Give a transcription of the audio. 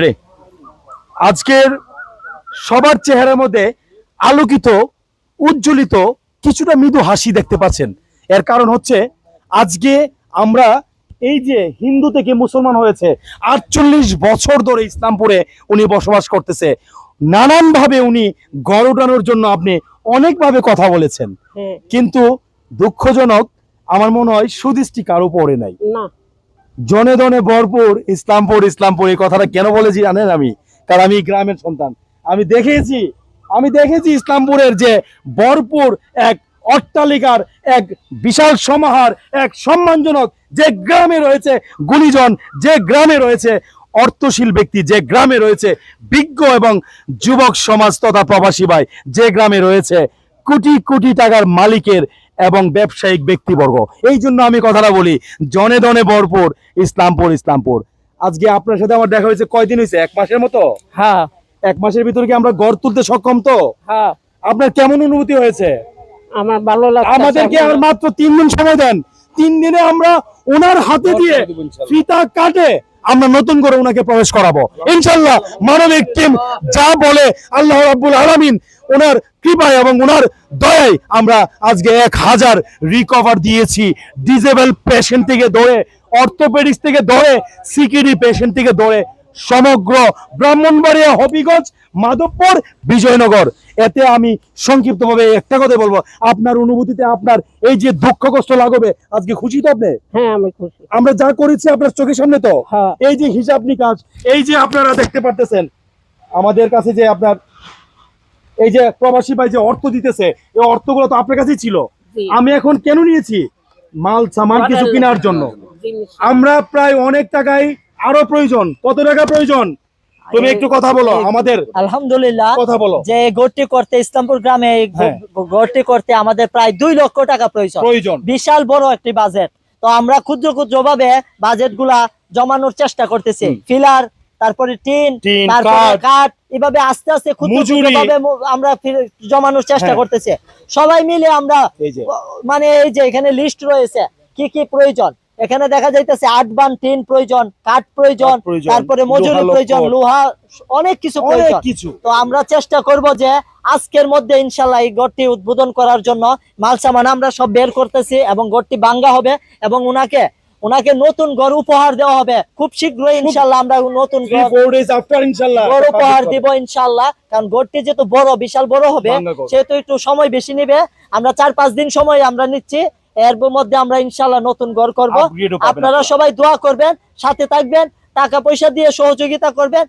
রে আজকের সবার চেহারার মধ্যে আলোকিত উজ্জ্বলিত কিছুটা মৃদু হাসি দেখতে পাচ্ছেন। এর কারণ হচ্ছে আজকে আমরা এই যে হিন্দু থেকে মুসলমান হয়েছে 48 বছর ধরে ইসলামপুরে উনি বসবাস করতেছে। নানানভাবে উনি গড় ওঠানোর জন্য আপনি অনেকভাবে কথা বলেছেন, কিন্তু দুঃখজনক আমার মনে হয় সুদৃষ্টি কারো পড়ে নাই। জনে দনে ভরপুর ইসলামপুর ইসলামপুর এই কথাটা কেন বলেছি জানেন? কারণ আমি গ্রামের সন্তান। আমি দেখেছি ইসলামপুরের যে ভরপুর এক অট্টালিকার এক বিশাল সমাহার, এক সম্মানজনক যে গ্রামে রয়েছে গুণীজন, যে গ্রামে রয়েছে অর্থশীল ব্যক্তি, যে গ্রামে রয়েছে বিজ্ঞ এবং যুবক সমাজ তথা প্রবাসী ভাই, যে গ্রামে রয়েছে কোটি কোটি টাকার মালিকের এবং ব্যবসায়িক ব্যক্তিবর্গ। এই জন্য আমি কথাটা বলি, জনে দনে ভরপুর ইসলামপুর ইসলামপুর। আজকে আপনার সাথে আমার দেখা হয়েছে কয়দিন হয়েছে? 1 মাসের মতো। হ্যাঁ, 1 মাসের ভিতরে কি আমরা গড় তুলতে সক্ষম? তো হ্যাঁ, আপনার কেমন অনুভূতি হয়েছে? আমার ভালো লাগছে। আমাদেরকে আর মাত্র 3 দিন সময় দেন। 3 দিনে আমরা ওনার হাতে দিয়ে ফিতা কাটে আমরা নতুন করে ওনাকে প্রবেশ করাবো ইনশাআল্লাহ। মানবিক টিম যা বলে আল্লাহ রাব্বুল আলামিন ওনার কৃপায় এবং ওনার দয়ায় আমরা আজকে 1000 রিকভার দিয়েছি। ডিজেবল পেশেন্ট থেকে ধরে, অর্থোপেডিক্স থেকে ধরে, সিকিডি পেশেন্ট থেকে ধরে সমগ্র ব্রাহ্মণবাড়িয়া, হবিগঞ্জ, মাধবপুর, বিজয়নগর। এতে আমি সংক্ষিপ্তভাবে একটা কথা বলবো, আপনার অনুভূতিতে আপনার এই যে দুঃখ কষ্ট লাগবে, আজকে খুশি তো আপনি? হ্যাঁ, আমি খুশি। আমরা যা করেছি আপনার চোখের সামনে তো, হ্যাঁ। এই যে হিসাব নিকাশ, এই যে আপনারা দেখতে পারতেছেন আমাদের কাছে যে আপনার এই যে প্রবাসী ভাই যে অর্থ দিতেছে, এই অর্থগুলো তো আপনার কাছেই ছিল। আমি এখন কেন নিয়েছি? মাল সামান কিছু কেনার জন্য। আমরা প্রায় অনেক টাকাই আরো প্রয়োজন। কত টাকা প্রয়োজন তুমি একটু কথা বলো আমাদের। আলহামদুলিল্লাহ, কথা বলো। যে গড়টি করতে ইসলামপুর গ্রামে গড়টি করতে আমাদের প্রায় 2 লক্ষ টাকা প্রয়োজন। বিশাল বড় একটি বাজেট। তো আমরা ক্ষুদ্র ক্ষুদ্র ভাবে বাজেট গুলা জমানোর চেষ্টা করতেছি। ফিলার, তারপরে টিন, তারপরে কাঠ, এভাবে আস্তে আস্তে ক্ষুদ্র ক্ষুদ্র ভাবে আমরা জমানোর চেষ্টা করতেছি। সবাই মিলে আমরা মানে এই যে এখানে লিস্ট রয়েছে কি কি প্রয়োজন। এখানে দেখা যাইতেছে 8 বান টিন প্রয়োজন, কাঠ প্রয়োজন, তারপরে মজুরি প্রয়োজন, লোহা, অনেক কিছু প্রয়োজন। তো আমরা চেষ্টা করব যে আজকের মধ্যে ইনশাআল্লাহ এই গড়টি উদ্বোধন করার জন্য মাল সামান আমরা সব বের করতেছি এবং গড়টি ভাঙ্গা হবে এবং ওনাকে নতুন ঘর উপহার দেওয়া হবে খুব শীঘ্রই ইনশাআল্লাহ। আমরা নতুন ঘর উপহার দিব ইনশাআল্লাহ। কারণ গড়টি যেহেতু বড়, বিশাল বড় হবে, সেহেতু একটু সময় বেশি নেবে। আমরা 4-5 দিন সময় আমরা নিচ্ছি। এর মধ্যে আমরা ইনশাআল্লাহ নতুন ঘর করব। আপনারা সবাই দোয়া করবেন, সাথে থাকবেন, টাকা পয়সা দিয়ে সহযোগিতা করবেন।